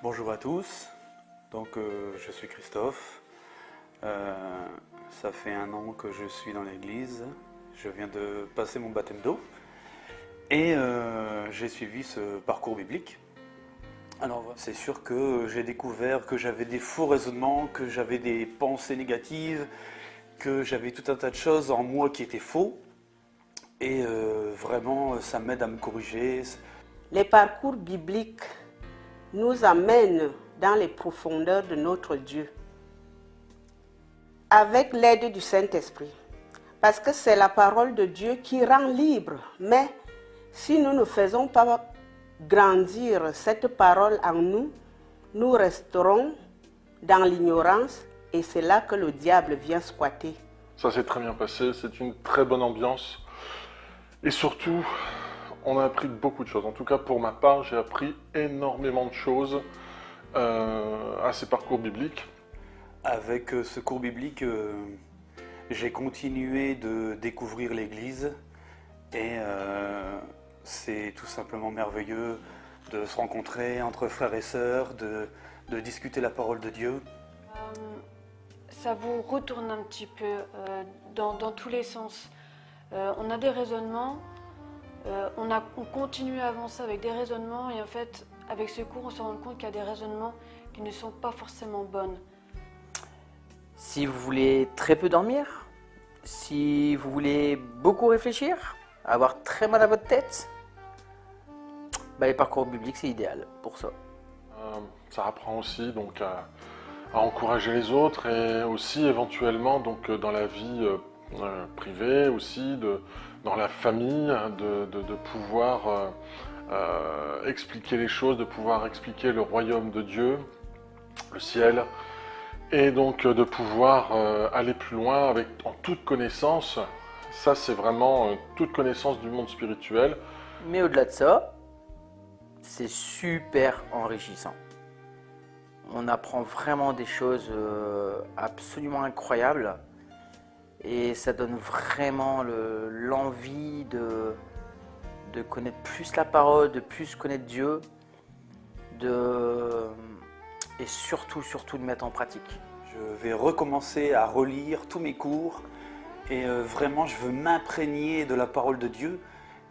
Bonjour à tous, je suis Christophe. Ça fait 1 an que je suis dans l'église. Je viens de passer mon baptême d'eau et j'ai suivi ce parcours biblique. Alors c'est sûr que j'ai découvert que j'avais des faux raisonnements, que j'avais des pensées négatives, que j'avais tout un tas de choses en moi qui étaient faux. Et vraiment ça m'aide à me corriger. Les parcours bibliques nous amènent dans les profondeurs de notre Dieu avec l'aide du Saint-Esprit. Parce que c'est la parole de Dieu qui rend libre. Mais si nous ne faisons pas grandir cette parole en nous, nous resterons dans l'ignorance et c'est là que le diable vient squatter. Ça s'est très bien passé, c'est une très bonne ambiance. Et surtout, on a appris beaucoup de choses. En tout cas, pour ma part, j'ai appris énormément de choses à ces parcours bibliques. Avec ce cours biblique, j'ai continué de découvrir l'Église et c'est tout simplement merveilleux de se rencontrer entre frères et sœurs, de discuter la parole de Dieu. Ça vous retourne un petit peu dans tous les sens. On a des raisonnements, on continue à avancer avec des raisonnements et en fait, avec ce cours, on se rend compte qu'il y a des raisonnements qui ne sont pas forcément bonnes. Si vous voulez très peu dormir, si vous voulez beaucoup réfléchir, avoir très mal à votre tête, les parcours bibliques c'est idéal pour ça. Ça apprend aussi donc à encourager les autres et aussi éventuellement donc dans la vie privée aussi, dans la famille, de pouvoir expliquer les choses, de pouvoir expliquer le royaume de Dieu, le ciel. Et donc de pouvoir aller plus loin en toute connaissance. Ça c'est vraiment toute connaissance du monde spirituel. Mais au-delà de ça, c'est super enrichissant. On apprend vraiment des choses absolument incroyables. Et ça donne vraiment l'envie de connaître plus la parole, de plus connaître Dieu. Et surtout de mettre en pratique. Je vais recommencer à relire tous mes cours et vraiment je veux m'imprégner de la parole de Dieu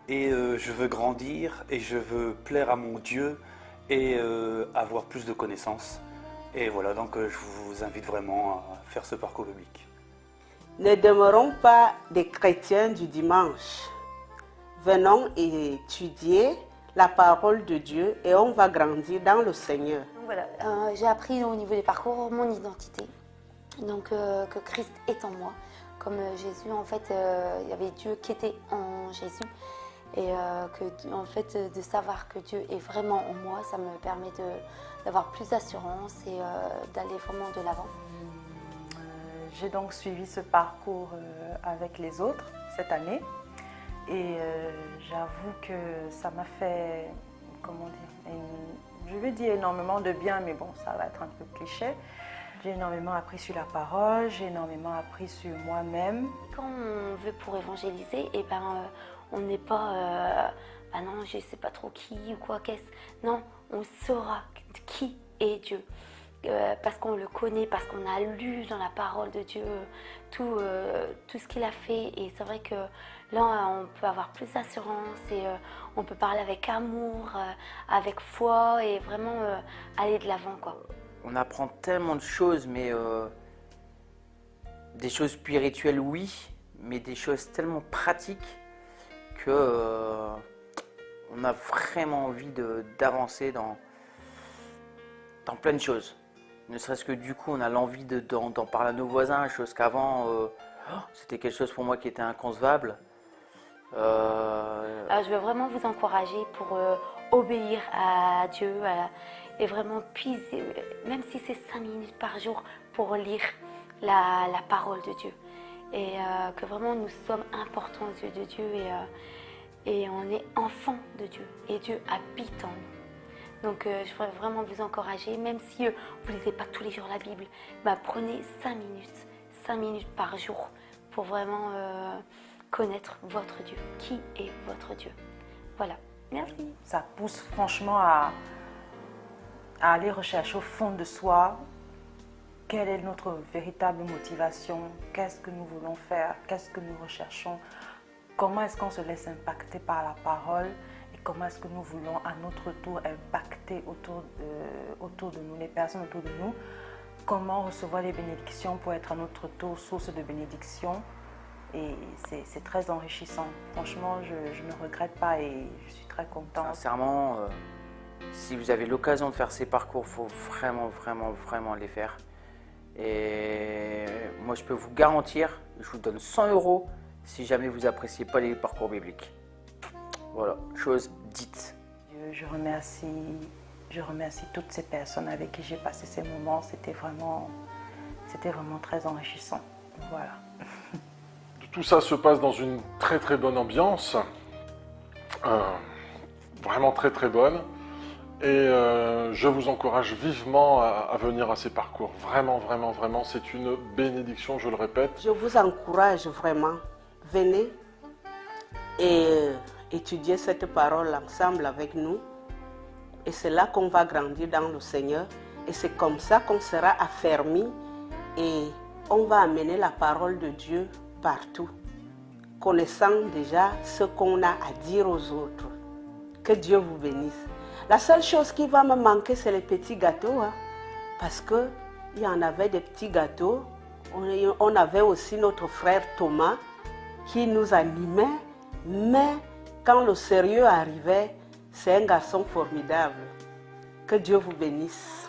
et je veux grandir et je veux plaire à mon Dieu et avoir plus de connaissances. Et voilà, donc je vous invite vraiment à faire ce parcours biblique. Ne demeurons pas des chrétiens du dimanche. Venons étudier la parole de Dieu et on va grandir dans le Seigneur. Voilà, j'ai appris au niveau des parcours mon identité, donc que Christ est en moi, comme Jésus en fait, il y avait Dieu qui était en Jésus et en fait de savoir que Dieu est vraiment en moi, ça me permet d'avoir plus d'assurance et d'aller vraiment de l'avant. J'ai donc suivi ce parcours avec les autres cette année et j'avoue que ça m'a fait, comment dire, je vais dire énormément de bien, mais bon, ça va être un peu cliché. J'ai énormément appris sur la parole, j'ai énormément appris sur moi-même. Quand on veut pour évangéliser, et on n'est pas, non, je ne sais pas trop qui ou quoi, qu'est-ce. Non, on saura qui est Dieu. Parce qu'on le connaît, parce qu'on a lu dans la parole de Dieu tout ce qu'il a fait. Et c'est vrai que là, on peut avoir plus d'assurance et on peut parler avec amour, avec foi et vraiment aller de l'avant, quoi. On apprend tellement de choses, mais des choses spirituelles, oui, mais des choses tellement pratiques que on a vraiment envie d'avancer dans plein de choses. Ne serait-ce que du coup, on a l'envie d'en parler à nos voisins, chose qu'avant, c'était quelque chose pour moi qui était inconcevable. Alors, je veux vraiment vous encourager pour obéir à Dieu et vraiment puiser, même si c'est 5 minutes par jour, pour lire la parole de Dieu. Et que vraiment nous sommes importants aux yeux de Dieu et on est enfants de Dieu. Et Dieu habite en nous. Donc je voudrais vraiment vous encourager, même si vous ne lisez pas tous les jours la Bible, prenez 5 minutes par jour pour vraiment connaître votre Dieu. Qui est votre Dieu? Voilà, merci. Ça pousse franchement à aller rechercher au fond de soi quelle est notre véritable motivation, qu'est-ce que nous voulons faire, qu'est-ce que nous recherchons, comment est-ce qu'on se laisse impacter par la parole et comment est-ce que nous voulons à notre tour impacter autour de nous, les personnes autour de nous, comment recevoir les bénédictions pour être à notre tour source de bénédictions. Et c'est très enrichissant. Franchement, je ne regrette pas et je suis très contente. Sincèrement, si vous avez l'occasion de faire ces parcours, il faut vraiment les faire. Et moi, je peux vous garantir, je vous donne 100 € si jamais vous n'appréciez pas les parcours bibliques. Voilà, chose dite. Je remercie toutes ces personnes avec qui j'ai passé ces moments. C'était vraiment très enrichissant. Voilà. Tout ça se passe dans une très bonne ambiance, vraiment très bonne. Et je vous encourage vivement à venir à ces parcours. Vraiment, c'est une bénédiction, je le répète. Je vous encourage vraiment. Venez et étudier cette parole ensemble avec nous. Et c'est là qu'on va grandir dans le Seigneur. Et c'est comme ça qu'on sera affermi et on va amener la parole de Dieu partout, connaissant déjà ce qu'on a à dire aux autres. Que Dieu vous bénisse. La seule chose qui va me manquer, c'est les petits gâteaux, hein, parce qu'il y en avait des petits gâteaux. On avait aussi notre frère Thomas qui nous animait, mais quand le sérieux arrivait, c'est un garçon formidable. Que Dieu vous bénisse.